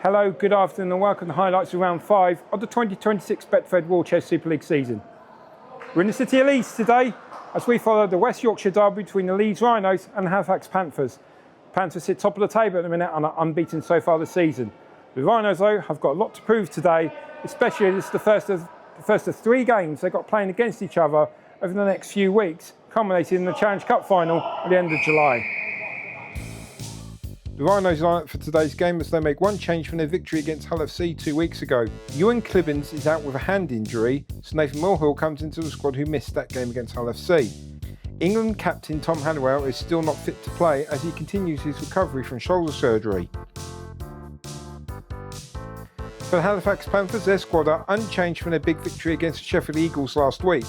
Hello, good afternoon and welcome to the highlights of round 5 of the 2026 Betfred Wheelchair Super League season. We're in the city of Leeds today as we follow the West Yorkshire derby between the Leeds Rhinos and the Halifax Panthers. Panthers sit top of the table at the minute and are unbeaten so far this season. The Rhinos though have got a lot to prove today, especially as this is the first of 3 games they've got playing against each other over the next few weeks, culminating in the Challenge Cup final at the end of July. The Rhinos line up for today's game as they make one change from their victory against Hull FC 2 weeks ago. Ewan Clibbins is out with a hand injury, so Nathan Mulhill comes into the squad who missed that game against Hull FC. England captain Tom Hannawell is still not fit to play as he continues his recovery from shoulder surgery. For the Halifax Panthers, their squad are unchanged from their big victory against the Sheffield Eagles last week.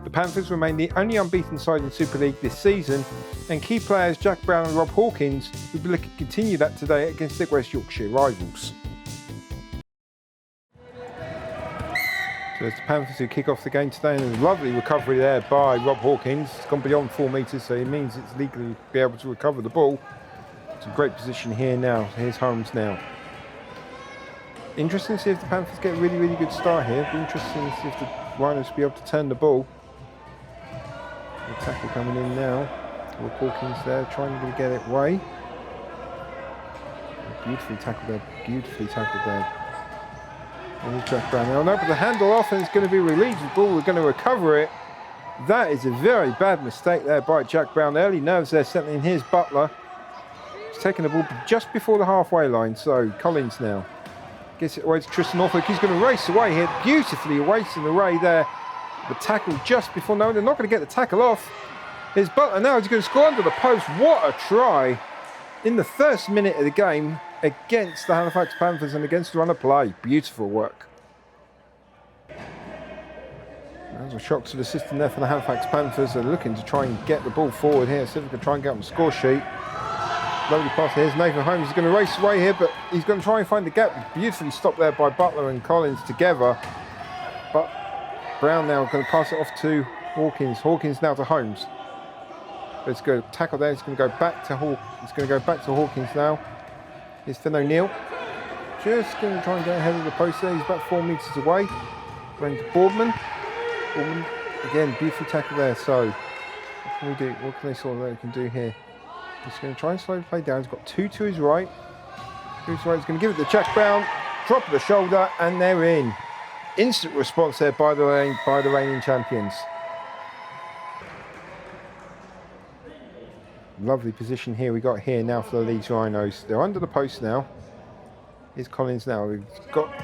The Panthers remain the only unbeaten side in Super League this season, and key players Jack Brown and Rob Hawkins will be looking to continue that today against their West Yorkshire rivals. So it's the Panthers who kick off the game today, and a lovely recovery there by Rob Hawkins. It's gone beyond 4 metres, so it means it's legally be able to recover the ball. It's a great position here now. Here's Holmes now. Interesting to see if the Panthers get a really good start here. It'll be interesting to see if the Rhinos will be able to turn the ball. The tackle coming in now. Rob Hawkins there trying to get it away. Beautifully tackled there. And here's Jack Brown now. No, but the handle off and it's going to be relieved. The ball, we're going to recover it. That is a very bad mistake there by Jack Brown. Early nerves there settling. Here's Butler. He's taking the ball just before the halfway line. So Collins now gets it away to Tristan Norfolk. He's going to race away here. Beautifully racing away there. The tackle just before. No, they're not going to get the tackle off. Here's Butler now. He's going to score under the post. What a try in the first minute of the game against the Halifax Panthers and against the run of play. Beautiful work. There's a shock to the system there for the Halifax Panthers. They're looking to try and get the ball forward here. See if they can try and get on the score sheet. Lovely pass. Here's Nathan Holmes. He's going to race away here, but he's going to try and find the gap. Beautifully stopped there by Butler and Collins together. But Brown now going to pass it off to Hawkins. Hawkins now to Holmes. Let's go tackle there. It's going to go back to Hawkins now. Here's Finn O'Neill. Just going to try and get ahead of the post there. He's about 4 metres away. Running to Boardman. Boardman again, beautiful tackle there. So what can we do? What can they sort of they can do here? He's going to try and slow the play down. He's got 2 to his right. 2 to his right. He's going to give it to Jack Brown. Drop of the shoulder, and they're in. Instant response there by the reigning champions. Lovely position here we got here now for the Leeds Rhinos. They're under the post now. Here's Collins now. He's got a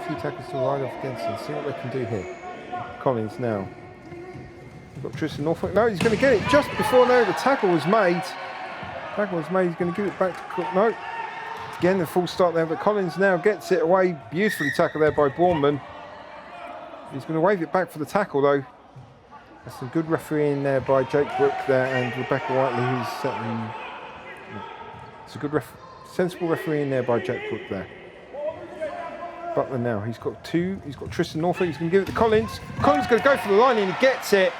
few tackles to ride off against him. See what they can do here. Collins now. We've got Tristan Norfolk. No, he's going to get it just before the tackle was made. He's going to give it back to Cook. No. Again, the full start there, but Collins now gets it away. Beautifully tackled there by Bournemouth. He's going to wave it back for the tackle though. There's some good refereeing there by Jake Brook there and Rebecca Whiteley, who's setting. It's a good sensible refereeing there by Jake Brook there. Butler now, he's got 2. He's got Tristan Norfolk. He's going to give it to Collins. Collins going to go for the line and he gets it.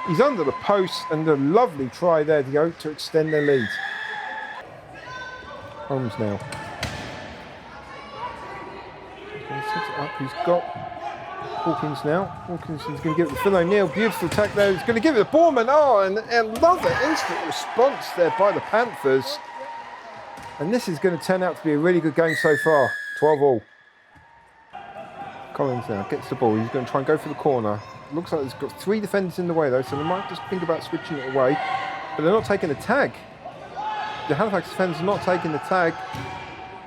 He's under the post and a lovely try there to extend their lead. Holmes now. He's going to set it up. He's got Hawkins now. Hawkins is going to give it to Phil O'Neill. Beautiful attack there. He's going to give it to Bournemouth. Oh, and another instant response there by the Panthers. And this is going to turn out to be a really good game so far. 12-all. Collins now gets the ball. He's going to try and go for the corner. Looks like there's got 3 defenders in the way though, so they might just think about switching it away. But they're not taking the tag. The Halifax defenders are not taking the tag.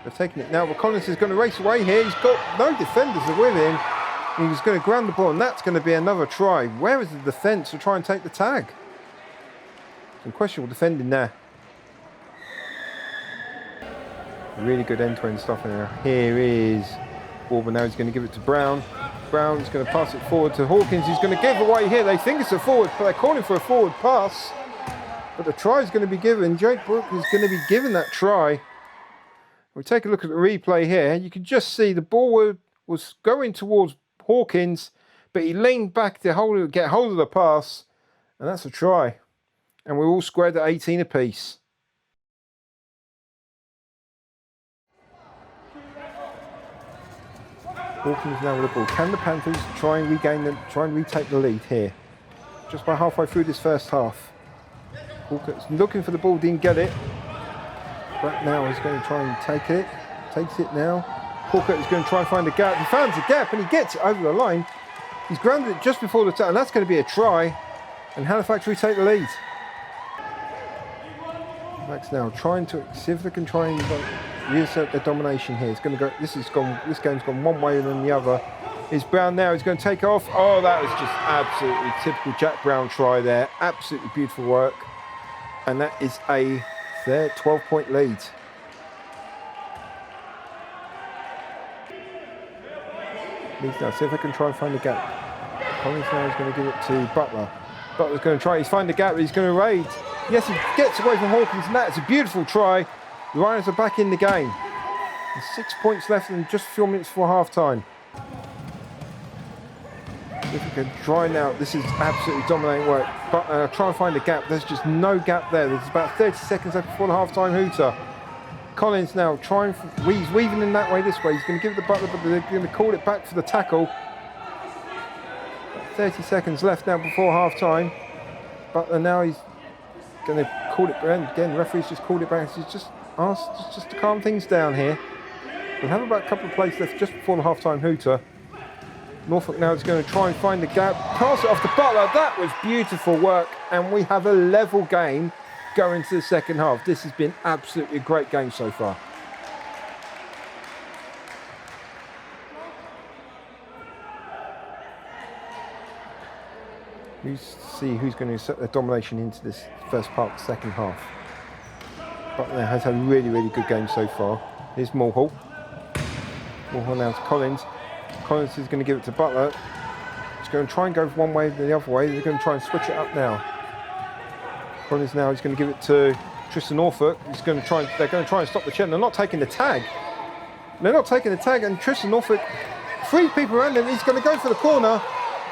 They're taking it now, but Collins is going to race away here. He's got no defenders are with him. He's going to ground the ball, and that's going to be another try. Where is the defence to try and take the tag? Some questionable defending there. Really good end-to-end stuff in there. Here is Bournemouth now. He's going to give it to Brown. Brown's going to pass it forward to Hawkins. He's going to give away here. They think it's a forward, but they're calling for a forward pass. But the try is going to be given. Jake Brook is going to be given that try. We take a look at the replay here. You can just see the ball was going towards Hawkins, but he leaned back to get hold of the pass, and that's a try. And we're all squared at 18 apiece. Hawkins now with the ball. Can the Panthers try and retake the lead here? Just by halfway through this first half. Hawkins looking for the ball, didn't get it. But now he's going to try and take it. Takes it now. Hawkins is going to try and find a gap. He finds a gap and he gets it over the line. He's grounded it just before the touch, and that's going to be a try. And Halifax retake the lead. Halifax now trying to see if they can try and reassert their domination here. It's going to go. This game's gone one way and then the other. Is Brown now? He's going to take off. Oh, that was just absolutely typical Jack Brown try there. Absolutely beautiful work. And that is their 12-point lead. Leeds now, see if they can try and find a gap. Collins now is going to give it to Butler. Butler's going to try. He's found a gap, but he's going to raid. Yes, he gets away from Hawkins, and that's a beautiful try. The Rhinos are back in the game. There's 6 points left and just a few minutes before half-time. If we can try now, this is absolutely dominating work. But try and find a gap. There's just no gap there. There's about 30 seconds left before the half-time hooter. Collins now he's weaving in that way, this way. He's going to give it to Butler, but they're going to call it back for the tackle. About 30 seconds left now before half-time. Butler now he's going to call it again. The referee's just called it back. He's just asked just to calm things down here. We'll have about a couple of plays left just before the half-time hooter. Norfolk now is going to try and find the gap. Pass it off to Butler. That was beautiful work. And we have a level game going to the second half. This has been absolutely a great game so far. See who's going to set their domination into this first part of the second half. Butler has had a really, really good game so far. Here's Mulhall. Mulhall now to Collins. Collins is going to give it to Butler. He's going to try and go one way or the other way. They're going to try and switch it up now. Collins now is going to give it to Tristan Norfolk. They're going to try and stop the challenge. They're not taking the tag. And Tristan Norfolk, 3 people around him. He's going to go for the corner.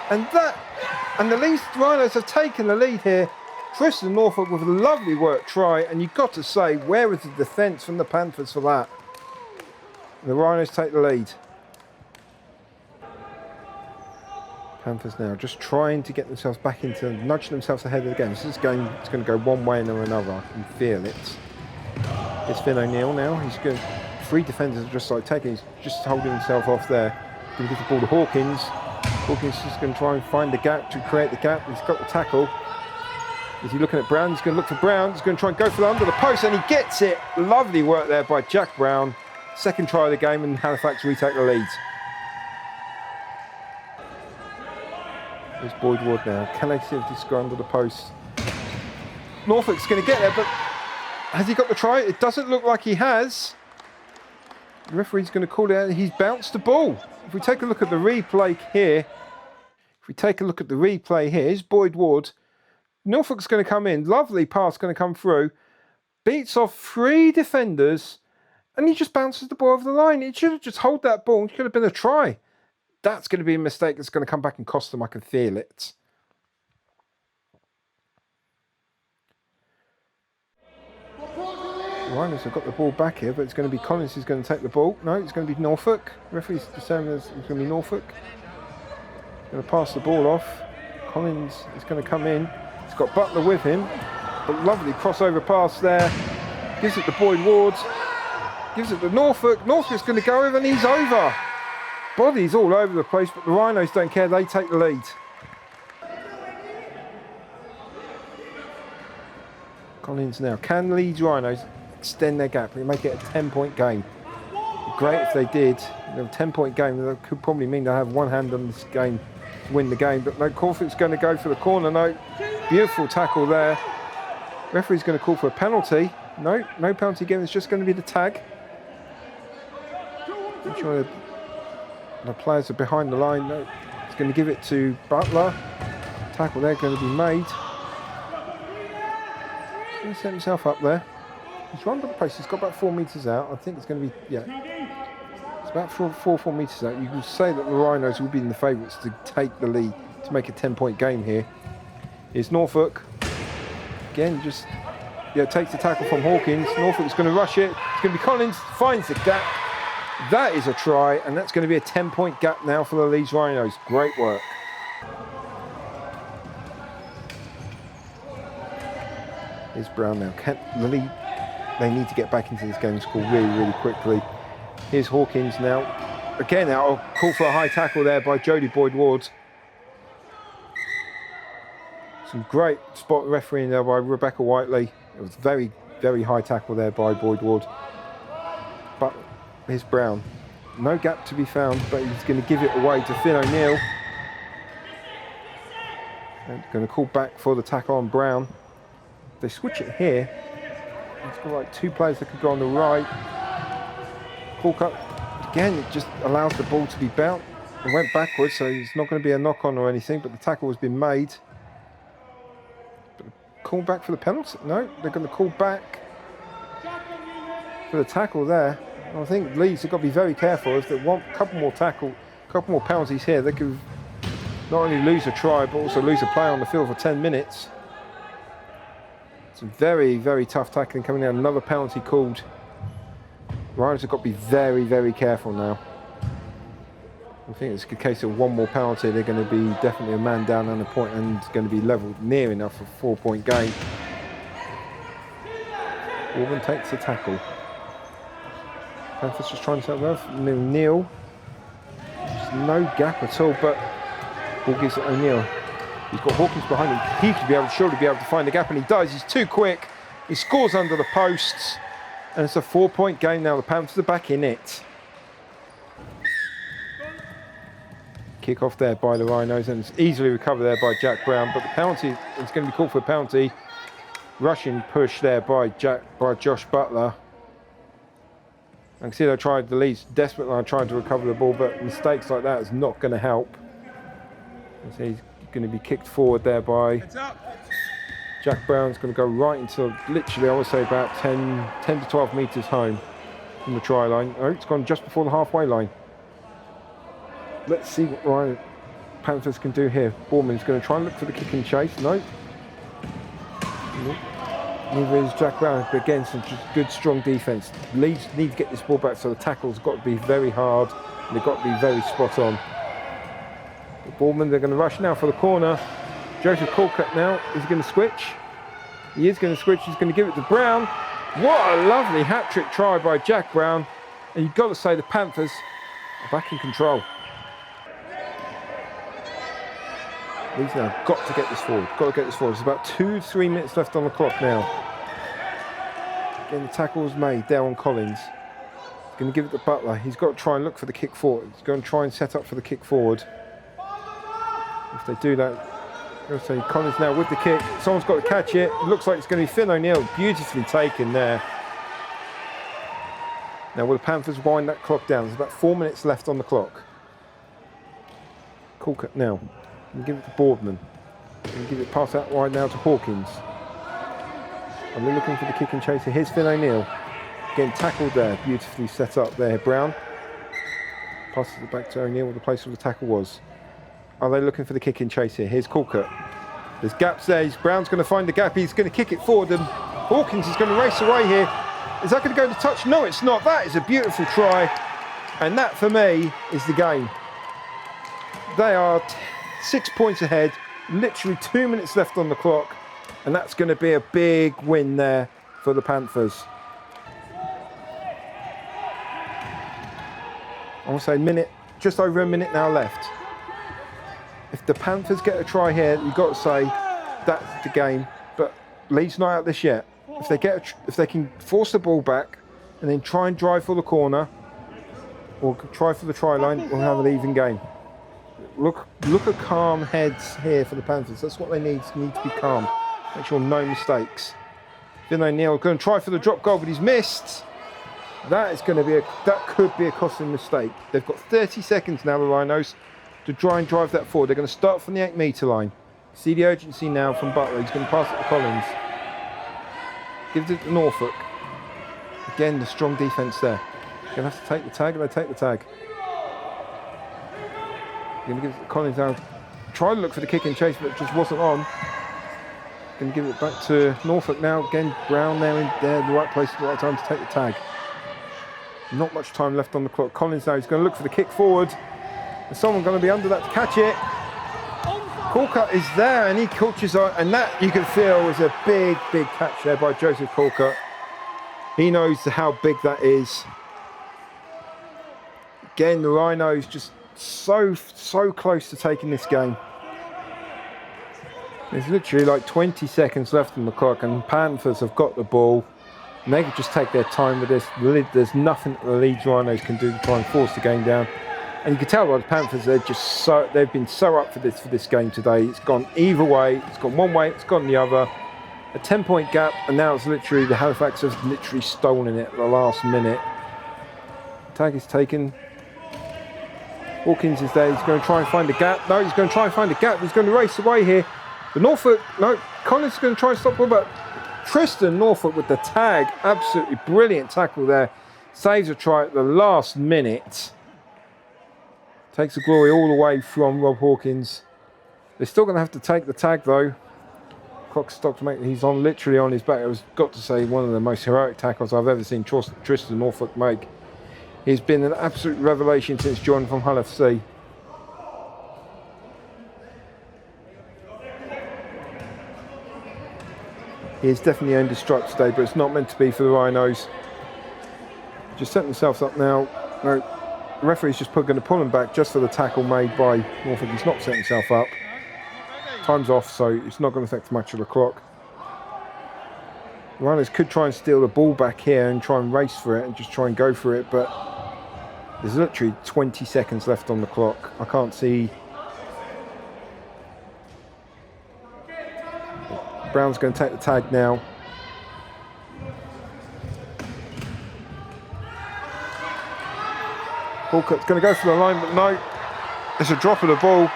And the Leeds Rhinos have taken the lead here. Tristan Norfolk with a lovely work try. And you've got to say, where was the defence from the Panthers for that? The Rhinos take the lead. Panthers now just trying to get themselves back into, nudge themselves ahead of the game. So this game is going to go one way or another. I can feel it. It's Finn O'Neill now. He's good. 3 defenders are just like taking, he's just holding himself off there. Going to give the ball to Hawkins. Hawkins is going to try and find the gap, to create the gap. He's got the tackle. Is he looking at Brown? He's going to look for Brown. He's going to try and go for the under the post, and he gets it. Lovely work there by Jack Brown. Second try of the game, and Halifax retake the lead. There's Boyd Ward now. Can they see if this go under the post? Norfolk's going to get there, but has he got the try? It doesn't look like he has. The referee's going to call it out. He's bounced the ball. If we take a look at the replay here, here's Boyd Ward. Norfolk's going to come in. Lovely pass going to come through. Beats off 3 defenders, and he just bounces the ball over the line. He should have just held that ball. It should have been a try. That's going to be a mistake that's going to come back and cost them. I can feel it. The Rhinos have got the ball back here, but it's going to be Collins who's going to take the ball. No, it's going to be Norfolk. The referee's determined it's going to be Norfolk. Going to pass the ball off. Collins is going to come in. He's got Butler with him. But lovely crossover pass there. Gives it to Boyd Ward. Gives it to Norfolk. Norfolk's going to go over and he's over. Bodies all over the place, but the Rhinos don't care. They take the lead. Collins now. Can Leeds Rhinos extend their gap and make it a 10-point game? Great if they did. A 10-point game, that could probably mean they'll have one hand on this game to win the game. But no, Corford's going to go for the corner. No, beautiful tackle there. Referee's going to call for a penalty. No penalty given. It's just going to be the tag. I'm sure the players are behind the line. No, it's going to give it to Butler. Tackle there going to be made. He's going to set himself up there. He's run by the post. He's got about 4 metres out. I think it's going to be, it's about 4 metres out. You can say that the Rhinos will be in the favourites to take the lead, to make a 10-point game here. Here's Norfolk. Again, just takes the tackle from Hawkins. Norfolk's going to rush it. It's going to be Collins. Finds the gap. That is a try, and that's going to be a 10-point gap now for the Leeds Rhinos. Great work. Here's Brown now. They need to get back into this game and score really, really quickly. Here's Hawkins now. Again, I'll call for a high tackle there by Jodie Boyd-Ward. Some great spot refereeing there by Rebecca Whiteley. It was very, very high tackle there by Boyd-Ward. But here's Brown. No gap to be found, but he's going to give it away to Finn O'Neill. And going to call back for the tackle on Brown. They switch it here. It's got like two players that could go on the right. Call cut. Again, it just allows the ball to be bounced. It went backwards, so it's not going to be a knock-on or anything, but the tackle has been made. But call back for the penalty? No, they're going to call back for the tackle there. I think Leeds have got to be very careful. If they want a couple more penalties here, they could not only lose a try, but also lose a player on the field for 10 minutes. Some very, very tough tackling coming out. Another penalty called. Rhinos have got to be very, very careful now. I think it's a case of one more penalty. They're going to be definitely a man down and a point, and it's going to be levelled near enough for a 4-point game. Auburn takes the tackle. Panthers just trying to set up. Neil. Just no gap at all, but ball gives it O'Neill. He's got Hawkins behind him. He should surely be able to find the gap, and he does. He's too quick. He scores under the posts, and it's a 4-point game now. The Panthers are back in it. Kick off there by the Rhinos, and it's easily recovered there by Jack Brown, but the penalty is going to be called for a penalty. Rushing push there by Josh Butler. I can see they tried the Leeds desperately trying to recover the ball, but mistakes like that is not going to help. So he's going to be kicked forward there by Jack Brown's going to go right until literally, I would say, about 10 to 12 metres home from the try line. Oh, it's gone just before the halfway line. Let's see what Ryan Panthers can do here. Borman's going to try and look for the kick and chase. No. Neither is Jack Brown, but again, some just good, strong defence. Leeds need to get this ball back, so the tackle's got to be very hard, and they've got to be very spot on. Ballman, they're going to rush now for the corner. Joseph Colcutt now is going to switch. He is going to switch. He's going to give it to Brown. What a lovely hat-trick try by Jack Brown. And you've got to say the Panthers are back in control. Leeds now got to get this forward. There's about 2 to 3 minutes left on the clock now. Again, the tackle was made there on Collins. He's going to give it to Butler. He's got to try and look for the kick forward. He's going to try and set up for the kick forward. If they do that, I'm going to say Collins now with the kick. Someone's got to catch it. It looks like it's going to be Finn O'Neill. Beautifully taken there. Now will the Panthers wind that clock down? There's about 4 minutes left on the clock. Colcutt now. And give it to Boardman. And give it pass out wide now to Hawkins. And they're looking for the kick and chaser. Here's Finn O'Neill. Again, tackled there. Beautifully set up there. Brown passes it back to O'Neill where the place where the tackle was. Are they looking for the kick and chase here? Here's Colcutt. There's gaps there. Brown's going to find the gap. He's going to kick it forward, and Hawkins is going to race away here. Is that going to go to touch? No, it's not. That is a beautiful try. And that, for me, is the game. They are 6 points ahead. Literally 2 minutes left on the clock. And that's going to be a big win there for the Panthers. I want to say just over a minute now left. If the Panthers get a try here, you've got to say that's the game. But Leeds not out this yet. If they can force the ball back and then try and drive for the corner or try for the try line, we'll have an even game. Look at calm heads here for the Panthers. That's what they need. Need to be calm. Make sure no mistakes. Finn O'Neill going to try for the drop goal, but he's missed. That could be a costly mistake. They've got 30 seconds now, the Rhinos, to try and drive that forward. They're going to start from the 8-metre line. See the urgency now from Butler. He's going to pass it to Collins. Gives it to Norfolk. Again, the strong defence there. Going to have to take the tag, and they take the tag. Going to give it to Collins now. Try to look for the kick and chase, but it just wasn't on. Going to give it back to Norfolk now. Again, Brown there in the right place at the right time to take the tag. Not much time left on the clock. Collins now, he's going to look for the kick forward. There's someone going to be under that to catch it. Corcutt is there and he coaches on, and that you can feel was a big, big catch there by Joseph Corcutt. He knows how big that is. Again, the Rhinos just so close to taking this game. There's literally like 20 seconds left on the clock and Panthers have got the ball. And they could just take their time with this. There's nothing that the Leeds Rhinos can do to try and force the game down. And you can tell by the Panthers, they've been so up for this game today. It's gone either way. It's gone one way, it's gone the other. A 10-point gap, and now it's literally the Halifax have literally stolen it at the last minute. Tag is taken. Hawkins is there. He's going to try and find a gap. No, he's going to try and find a gap. He's going to race away here. But Norfolk, no, Collins is going to try and stop him, but Tristan Norfolk with the tag. Absolutely brilliant tackle there. Saves a try at the last minute. Takes the glory all the way from Rob Hawkins. They're still going to have to take the tag though. Clock stopped, mate. He's literally on his back. I was got to say one of the most heroic tackles I've ever seen Tristan Norfolk make. He's been an absolute revelation since joining from Hull FC. He has definitely earned his stripes today, but it's not meant to be for the Rhinos. Just setting themselves up now. No, the referee's just going to pull him back just for the tackle made by Norfolk. He's not setting himself up. Time's off, so it's not going to affect much of the clock. The Rhinos could try and steal the ball back here and try and race for it and just try and go for it, but there's literally 20 seconds left on the clock. I can't see. Brown's going to take the tag now. Corcutt's going to go for the line, but no. It's a drop of the ball.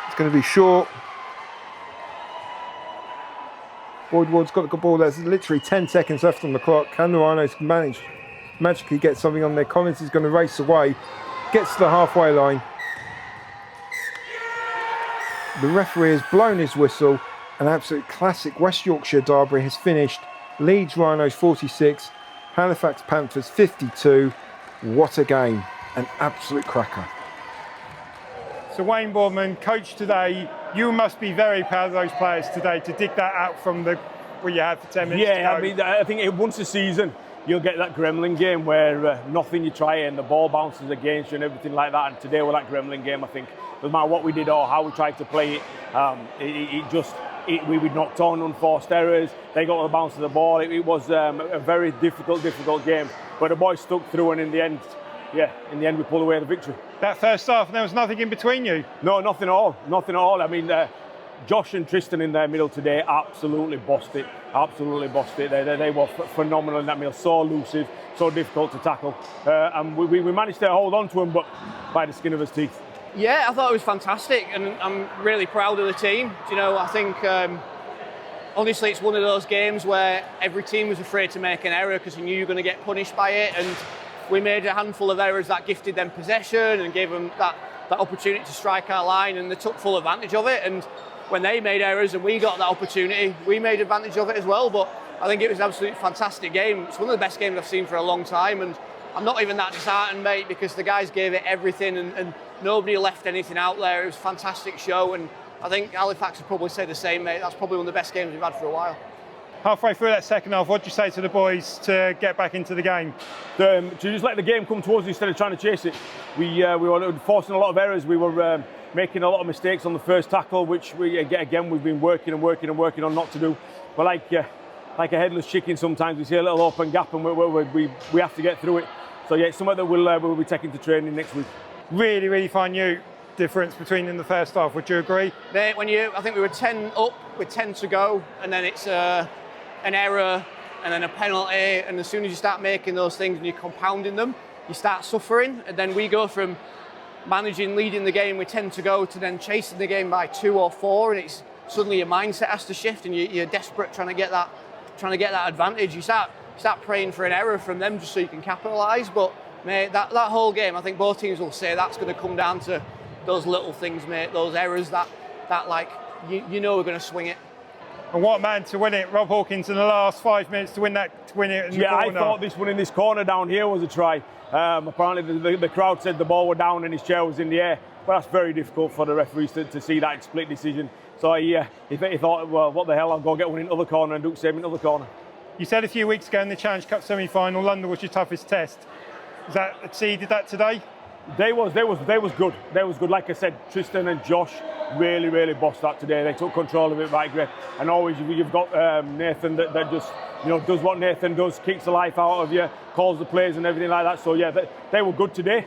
It's going to be short. Boyd Ward's got the good ball. There's literally 10 seconds left on the clock. Can the Rhinos magically get something on there? Collins is going to race away. Gets to the halfway line. The referee has blown his whistle. An absolute classic West Yorkshire derby has finished. Leeds Rhinos 46, Halifax Panthers 52. What a game. An absolute cracker. So Wayne Boardman, coach today, you must be very proud of those players today to dig that out from where you had for 10 minutes. Yeah, I mean, I think once a season you'll get that gremlin game where nothing you try and the ball bounces against you and everything like that. And today we're that gremlin game. I think no matter what we did or how we tried to play it, we knocked on unforced errors. They got the bounce of the ball. It was a very difficult game. But the boys stuck through, and in the end we pulled away the victory. That first half, and there was nothing in between you? No, nothing at all. I mean, Josh and Tristan in their middle today absolutely bossed it. They were phenomenal in that middle, so elusive, so difficult to tackle. And we managed to hold on to them, but by the skin of his teeth. Yeah, I thought it was fantastic, and I'm really proud of the team. You know, I think honestly it's one of those games where every team was afraid to make an error because you knew you were going to get punished by it, and we made a handful of errors that gifted them possession and gave them that opportunity to strike our line, and they took full advantage of it. And when they made errors and we got that opportunity, we made advantage of it as well. But I think it was an absolutely fantastic game. It's one of the best games I've seen for a long time, and I'm not even that disheartened, mate, because the guys gave it everything and nobody left anything out there. It was a fantastic show, and I think Halifax would probably say the same, mate. That's probably one of the best games we've had for a while. Halfway through that second half, what did you say to the boys to get back into the game? To just let the game come towards us instead of trying to chase it. We were forcing a lot of errors. We were making a lot of mistakes on the first tackle, which we've been working on not to do. But like a headless chicken, sometimes we see a little open gap and we have to get through it. So yeah, it's something that we'll be taking to training next week. Really, really fine difference between in the first half. Would you agree? Mate, I think we were 10 up with 10 to go, and then it's an error and then a penalty, and as soon as you start making those things and you're compounding them, you start suffering. And then we go from leading the game with 10 to go to then chasing the game by 2 or 4, and it's suddenly your mindset has to shift and you're desperate trying to get that advantage. You start praying for an error from them just so you can capitalise. But mate, that whole game, I think both teams will say that's going to come down to those little things, mate, those errors that like you know we're going to swing it. And what a man to win it, Rob Hawkins, in the last 5 minutes to win it in the corner. I thought this one in this corner down here was a try. Apparently the crowd said the ball was down and his chair was in the air, but that's very difficult for the referees to see that split decision. So he thought, well, what the hell, I'll go get one in the other corner and do the same in the other corner. You said a few weeks ago in the Challenge Cup semi-final, London was your toughest test. Has that exceeded that today? They was good. They was good. Like I said, Tristan and Josh really bossed that today. They took control of it right great. And always you've got Nathan that just does what Nathan does, kicks the life out of you, calls the plays and everything like that. So yeah, they were good today.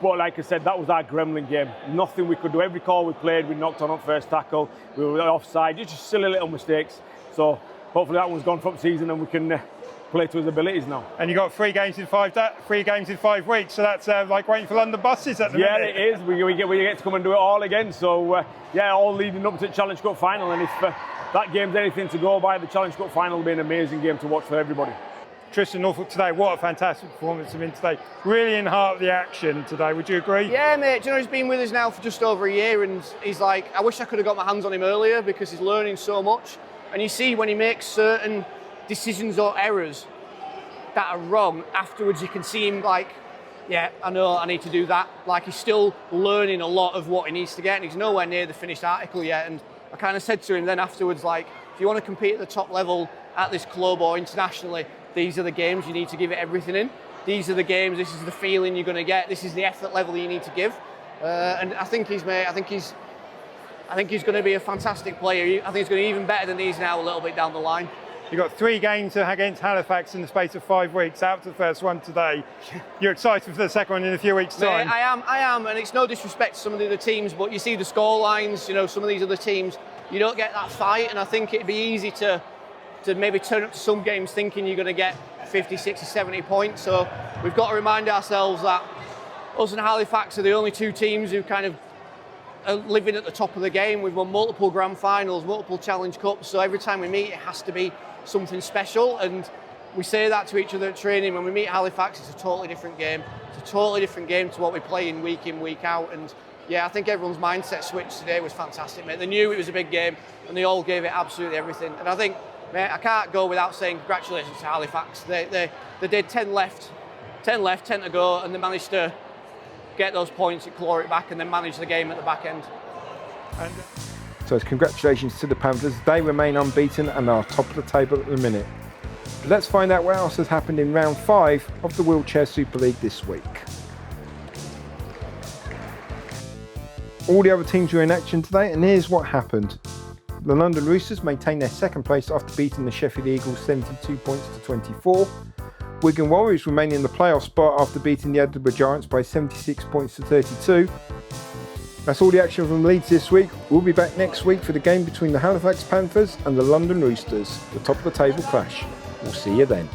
But like I said, that was our gremlin game. Nothing we could do. Every call we played, we knocked on first tackle. We were offside. Just silly little mistakes. So hopefully that one's gone from season and we can play to his abilities now. And you got 3 games in 5 weeks, so that's like waiting for London buses at the minute. Yeah, it is. We get to come and do it all again. So all leading up to the Challenge Cup final, and if that game's anything to go by, the Challenge Cup final will be an amazing game to watch for everybody. Tristan Norfolk today, what a fantastic performance from him today. Really in the heart of the action today, would you agree? Yeah, mate, do you know, he's been with us now for just over a year, and he's like, I wish I could have got my hands on him earlier because he's learning so much. And you see when he makes certain decisions or errors that are wrong, afterwards you can see him like, yeah, I know I need to do that. Like, he's still learning a lot of what he needs to get, and he's nowhere near the finished article yet. And I kind of said to him then afterwards, like, if you want to compete at the top level at this club or internationally, these are the games you need to give it everything in. These are the games, this is the feeling you're going to get, this is the effort level you need to give. And I think he's going to be a fantastic player. I think he's going to be even better than he is now a little bit down the line. You've got 3 games against Halifax in the space of 5 weeks, out to the first one today. You're excited for the second one in a few weeks' time? Mate, I am, and it's no disrespect to some of the other teams, but you see the score lines, some of these other teams, you don't get that fight, and I think it'd be easy to maybe turn up to some games thinking you're going to get 50, 60, 70 points. So we've got to remind ourselves that us and Halifax are the only 2 teams who kind of are living at the top of the game. We've won multiple grand finals, multiple Challenge Cups, so every time we meet it has to be something special, and we say that to each other at training. When we meet Halifax, it's a totally different game. It's a totally different game to what we play in, week out, and yeah, I think everyone's mindset switch today was fantastic, mate. They knew it was a big game and they all gave it absolutely everything, and I think, mate, I can't go without saying congratulations to Halifax. They did 10 left, 10 to go, and they managed to get those points and claw it back and then manage the game at the back end. So congratulations to the Panthers. They remain unbeaten and are top of the table at the minute. But let's find out what else has happened in round 5 of the Wheelchair Super League this week. All the other teams were in action today, and here's what happened. The London Roosters maintained their second place after beating the Sheffield Eagles 72 points to 24. Wigan Warriors remain in the playoff spot after beating the Edinburgh Giants by 76 points to 32. That's all the action from Leeds this week. We'll be back next week for the game between the Halifax Panthers and the London Roosters, the top of the table clash. We'll see you then.